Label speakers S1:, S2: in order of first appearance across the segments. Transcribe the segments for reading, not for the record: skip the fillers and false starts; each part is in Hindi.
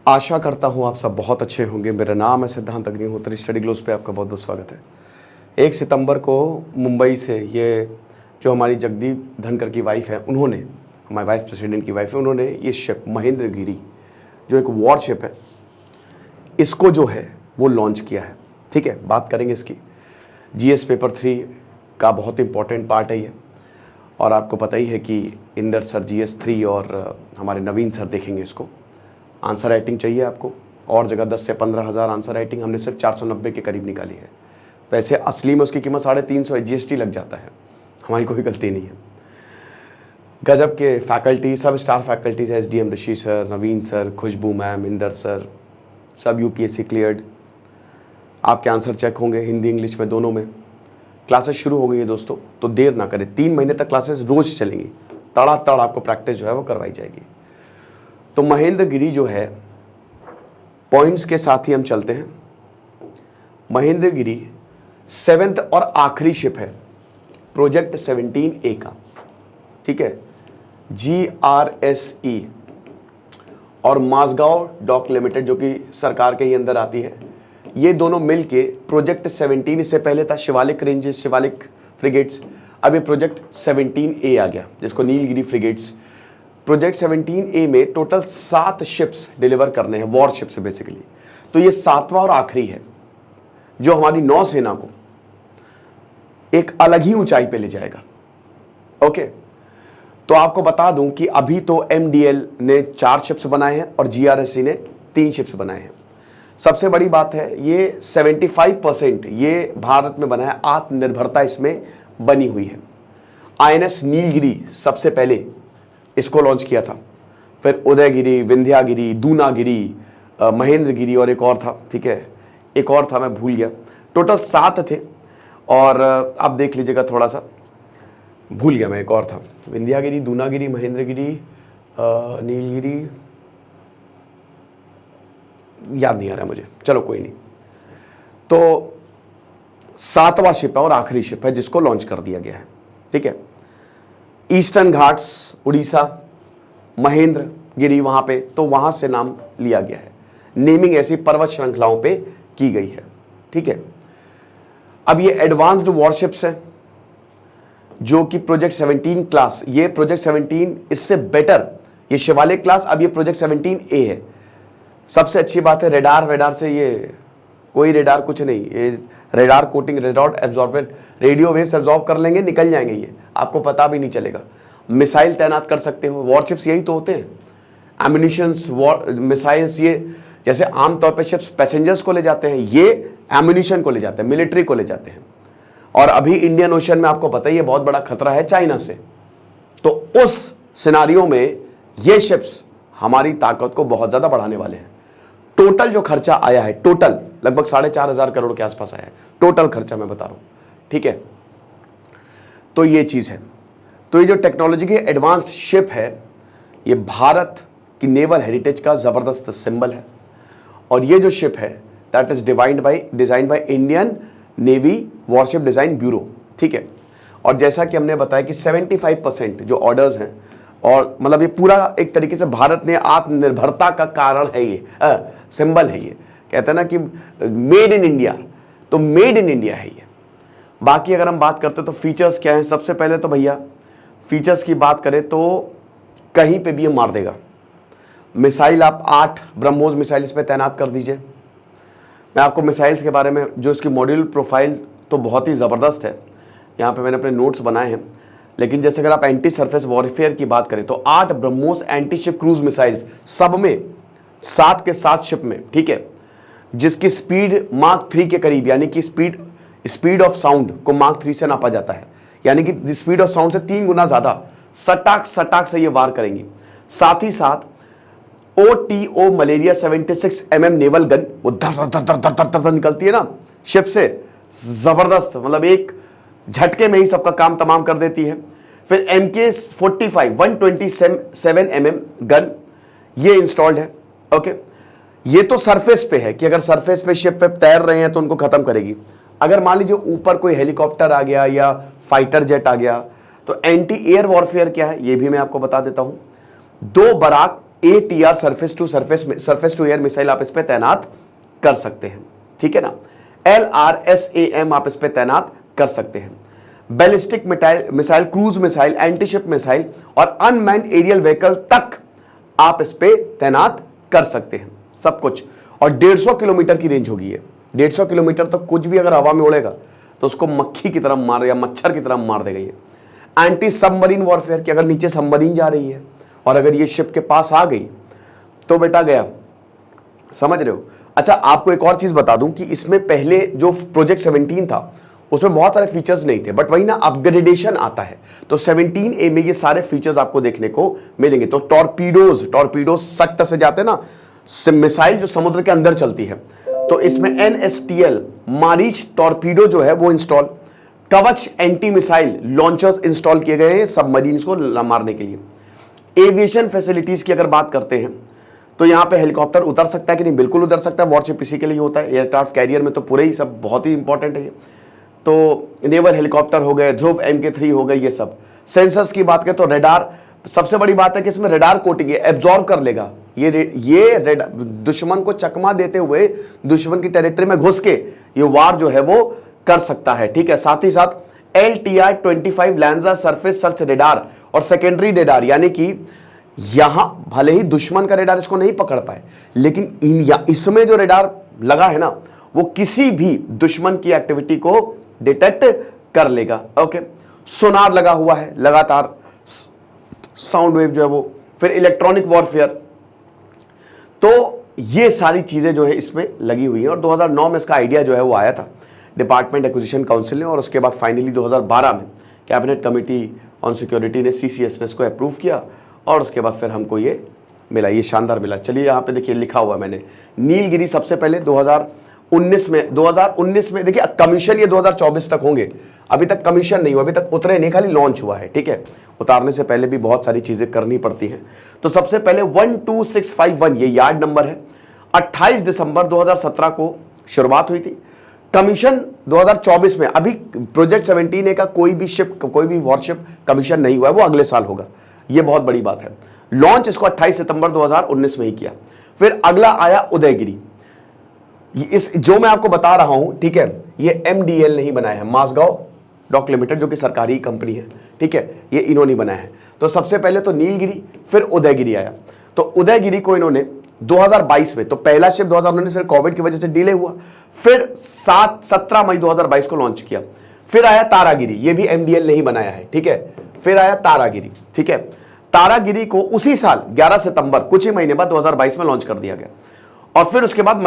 S1: आशा करता हूँ आप सब बहुत अच्छे होंगे। मेरा नाम है सिद्धांत अग्निहोत्री। स्टडी ग्लोस पे आपका बहुत बहुत स्वागत है। 1 सितंबर को मुंबई से ये जो हमारी जगदीप धनखड़ की वाइफ है, उन्होंने, हमारे वाइस प्रेसिडेंट की वाइफ है, उन्होंने ये शिप महेंद्रगिरी जो एक वॉर शिप है, इसको जो है वो लॉन्च किया है। ठीक है, बात करेंगे इसकी। जीएस पेपर 3 का बहुत इंपॉर्टेंट पार्ट है ये, और आपको पता ही है कि इंदर सर जीएस 3 और हमारे नवीन सर देखेंगे इसको। आंसर राइटिंग चाहिए आपको, और जगह 10 से 15 हज़ार आंसर राइटिंग हमने सिर्फ 490 के करीब निकाली है। वैसे असली में उसकी कीमत 350 है, जीएसटी लग जाता है, हमारी कोई गलती नहीं है। गजब के फैकल्टी, सब स्टार फैकल्टीज है, एसडीएम ऋषि सर, नवीन सर, खुशबू मैम, इंदर सर, सब यूपीएससी क्लियर्ड। आपके आंसर चेक होंगे हिंदी इंग्लिश में, दोनों में। क्लासेस शुरू हो गई है दोस्तों, तो देर ना करें। 3 महीने तक क्लासेस रोज चलेंगी, तड़ातड़ आपको प्रैक्टिस जो है वो करवाई जाएगी। तो महेंद्रगिरी जो है, पॉइंट्स के साथ ही हम चलते हैं। महेंद्रगिरी 7th और आखिरी शिप है प्रोजेक्ट 17A का। ठीक है, GRSE और माजगांव डॉक लिमिटेड जो कि सरकार के ही अंदर आती है, ये दोनों मिलके प्रोजेक्ट 17, इससे पहले था शिवालिक रेंजेस, शिवालिक फ्रिगेट्स, अब ये प्रोजेक्ट 17A आ गया, जिसको नीलगिरी फ्रिगेट्स। प्रोजेक्ट 17A में टोटल 7 शिप्स डिलीवर करने हैं, वॉर शिप्स बेसिकली। तो ये 7वां और आखिरी है जो हमारी नौसेना को एक अलग ही ऊंचाई पे ले जाएगा। ओके, तो आपको बता दूं कि अभी तो MDL ने 4 शिप्स बनाए हैं और GRSE ने 3 शिप्स बनाए हैं। सबसे बड़ी बात है, ये 75% ये भारत में बना है, आत्मनिर्भरता इसमें बनी हुई है। INS नीलगिरी सबसे पहले इसको लॉन्च किया था, फिर उदयगिरी, विंध्यागिरी, दूनागिरी, महेंद्रगिरी और एक और था। ठीक है, एक और था, मैं भूल गया। टोटल 7 थे, और आप देख लीजिएगा, थोड़ा सा भूल गया मैं, एक और था। विंध्यागिरी, दूनागिरी, महेंद्रगिरी, नीलगिरी, याद नहीं आ रहा मुझे, चलो कोई नहीं। तो 7वां शिप है और आखिरी शिप है जिसको लॉन्च कर दिया गया है। ठीक है, ईस्टर्न घाट्स, उड़ीसा, महेंद्रगिरी वहां पे, तो वहां से नाम लिया गया है। नेमिंग ऐसी पर्वत श्रृंखलाओं पे की गई है। ठीक है, अब ये एडवांस्ड वॉरशिप्स है जो कि प्रोजेक्ट 17 क्लास, ये प्रोजेक्ट 17 इससे बेटर, ये शिवालिक क्लास, अब ये प्रोजेक्ट 17A है। सबसे अच्छी बात है, रेडार से ये कोई रेडार कुछ नहीं, ये radar coating, radar absorbent, radio waves absorb कर लेंगे, निकल जाएंगे, ये आपको पता भी नहीं चलेगा। मिसाइल तैनात कर सकते हो, वॉरशिप्स यही तो होते हैं, एम्यूनिशंस, मिसाइल्स। ये जैसे आमतौर पे शिप्स पैसेंजर्स को ले जाते हैं, ये एम्यूनिशन को ले जाते हैं, मिलिट्री को ले जाते हैं। और अभी इंडियन ओशन में आपको पता ही है बहुत बड़ा खतरा है चाइना से, तो उस सिनारियो में ये शिप्स हमारी ताकत को बहुत ज्यादा बढ़ाने वाले हैं। टोटल जो खर्चा आया है, टोटल लगभग 4,500 करोड़ के आसपास आया है, टोटल खर्चा मैं बता रहा हूं। ठीक है, तो ये चीज है। तो ये जो टेक्नोलॉजी की एडवांस्ड शिप है, ये भारत की नेवल हेरिटेज का जबरदस्त सिंबल है। और ये जो शिप है, that is designed by Indian navy worship design bureau. ठीक है, और जैसा कि हमने बताया कि 75% जो ऑर्डर्स हैं, और मतलब ये पूरा एक तरीके से भारत ने आत्मनिर्भरता का कारण है, ये सिंबल है। ये कहते हैं ना कि मेड इन इंडिया, तो मेड इन इंडिया है ये। बाकी अगर हम बात करते तो फीचर्स क्या हैं, सबसे पहले तो भैया फीचर्स की बात करें तो कहीं पे भी ये मार देगा। मिसाइल आप 8 ब्रह्मोस मिसाइल इस पे तैनात कर दीजिए। मैं आपको मिसाइल्स के बारे में, जो इसकी मॉड्यूल प्रोफाइल तो बहुत ही ज़बरदस्त है, यहाँ पे मैंने अपने नोट्स बनाए हैं। लेकिन जैसे अगर आप एंटी सरफेस वॉरफेयर की बात करें तो 8 BrahMos anti ship cruise missiles, सब में 7 के 7 शिप में। ठीक है, जिसकी स्पीड मार्क 3 के करीब, यानी कि स्पीड ऑफ साउंड को मार्क 3 से नापा जाता है, यानी कि स्पीड ऑफ साउंड से 3 गुना ज्यादा सटाक से ये वार करेंगी। साथ ही साथ OTO malaria 76 mm naval gun, वो धर धर धर निकलती है ना शिप से, जबरदस्त, मतलब एक झटके में ही सबका काम तमाम कर देती है। फिर MK-45 127 mm गन, ये इंस्टॉल्ड है। ओके, ये तो सरफेस पे है कि अगर सरफेस पे शिप पे तैर रहे हैं तो उनको खत्म करेगी। अगर मान लीजिए ऊपर कोई हेलीकॉप्टर आ गया या फाइटर जेट आ गया, तो एंटी एयर वॉरफेयर क्या है ये भी मैं आपको बता देता हूं। 2 Barak ATR surface to air missile आप इस पे तैनात कर सकते हैं, ठीक है ना। LRSAM आप इस पे तैनात कर सकते हैं। Ballistic missile, cruise missile, antiship missile और अनमैन्ड एरियल व्हीकल तक आप इस पे तैनात कर सकते हैं, सब कुछ। और 150 किलोमीटर की रेंज होगी ये। 150 किलोमीटर तक कुछ भी अगर हवा में उड़ेगा तो उसको मक्खी की तरह मार या मच्छर की तरह मार देगा ये। एंटी सबमरीन वॉरफेयर की, अगर नीचे सबमरीन जा रही है और अगर ये शिप के पास आ गई तो बेटा गया, समझ रहे हो। अच्छा, आपको एक और चीज बता दूं कि इसमें पहले जो प्रोजेक्ट 17 था उसमें बहुत सारे फीचर्स नहीं थे, बट वही ना अपग्रेडेशन आता है, तो 17A में ये सारे फीचर्स आपको देखने को मिलेंगे। तो टॉर्पीडोज सख्त से जाते हैं ना, मिसाइल जो समुद्र के अंदर चलती है, तो इसमें NSTL मारीच टॉर्पीडो जो है वो इंस्टॉल, कवच एंटी मिसाइल लॉन्चर्स इंस्टॉल किए गए हैं सबमरीन्स को मारने के लिए। एविएशन फैसिलिटीज की अगर बात करते हैं तो यहां पे हेलीकॉप्टर उतर सकता है कि नहीं, बिल्कुल उतर सकता है, वॉरशिप इसी के लिए होता है। एयरक्राफ्ट कैरियर में तो पूरे ही सब बहुत ही इंपॉर्टेंट है ये। तो नेवल हेलीकॉप्टर हो गए, ध्रुव MK3 हो गए, ये सब। सेंसर्स की बात करें तो रेडार, सबसे बड़ी बात है कि इसमें रेडार कोटिंग है, एब्जॉर्ब कर लेगा ये दुश्मन को चकमा देते हुए दुश्मन की टेरिटरी में घुस के ये वार जो है वो कर सकता है, ठीक है। साथ ही साथ LTR-25 लैंजा सरफेस सर्च रेडार और सेकेंडरी रेडार, यानी कि यहां भले ही दुश्मन का रेडार इसको नहीं पकड़ पाए, लेकिन इसमें जो रेडार लगा है ना वो किसी भी दुश्मन की एक्टिविटी को डिटेक्ट कर लेगा, ओके। सोनार लगा हुआ है लगातार, साउंड वेव जो है वो, फिर इलेक्ट्रॉनिक वॉरफेयर, तो ये सारी चीजें जो है इसमें लगी हुई हैं। और 2009 में इसका आइडिया जो है वो आया था डिपार्टमेंट एक्विजिशन काउंसिल ने, और उसके बाद फाइनली 2012 में कैबिनेट कमेटी ऑन सिक्योरिटी ने CCS ने इसको अप्रूव किया, और उसके बाद फिर हमको ये मिला, ये शानदार मिला। चलिए यहाँ पे देखिए लिखा हुआ मैंने, नीलगिरी सबसे पहले 2019 में देखिए कमीशन ये 2024 तक होंगे, अभी तक कमीशन नहीं हुआ, अभी तक उतरे नहीं, खाली लॉन्च हुआ है, ठीक है। उतारने से पहले भी बहुत सारी चीजें करनी पड़ती हैं। तो सबसे पहले 12651 ये यार्ड नंबर है, 28 दिसंबर 2017 को शुरुआत हुई थी। कमीशन 2024 में, अभी प्रोजेक्ट 17A का कोई भी वॉरशिप कमीशन नहीं हुआ है, वो अगले साल होगा, ये बहुत बड़ी बात है। लॉन्च इसको 28 सितंबर 2019 में ही किया। फिर अगला आया उदयगिरी, इस जो मैं आपको बता रहा हूं, ठीक है, ये MDL नहीं बनाया है, मासगांव डॉक लिमिटेड जो कि सरकारी कंपनी है, ठीक है, ये इन्होंने बनाया है। तो सबसे पहले तो नीलगिरी, फिर उदयगिरी आया। तो उदयगिरी को इन्होंने 2022 में, तो पहला शिप 2019, फिर कोविड की वजह से डिले हुआ, फिर 17 मई 2022 को लॉन्च किया। फिर आया तारागिरी, ये भी MDL नहीं बनाया है, ठीक है। फिर आया तारागिरी, ठीक है। तारागिरी को उसी साल 11 सितंबर, कुछ ही महीने बाद 2022 में लॉन्च कर दिया गया। और फिर उसके बाद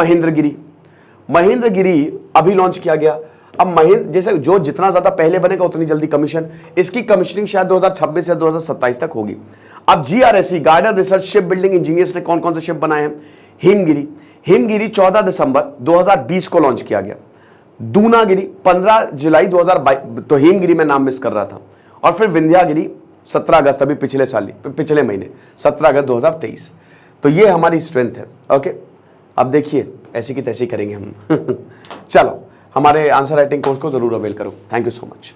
S1: महेंद्रगिरी अभी लॉन्च किया गया। अब जैसे जो जितना ज्यादा पहले बनेगा उतनी जल्दी कमीशन, इसकी कमीशनिंग शायद 2026 या 2027 तक होगी। अब GRSE garden research ship building engineers ने कौन कौन से शिप बनाए हैं? हिमगिरी 14 दिसंबर 2020 को लॉन्च किया गया। दूनागिरी 15 जुलाई 2022, तो हिमगिरी में नाम मिस कर रहा था। और फिर विंध्यागिरी 17 अगस्त, अभी पिछले महीने 17 अगस्त 2023। तो ये हमारी स्ट्रेंथ है, ओके। अब देखिए ऐसी की तैसी करेंगे हम। चलो, हमारे आंसर राइटिंग कोर्स को जरूर अवेल करो। Thank you so much.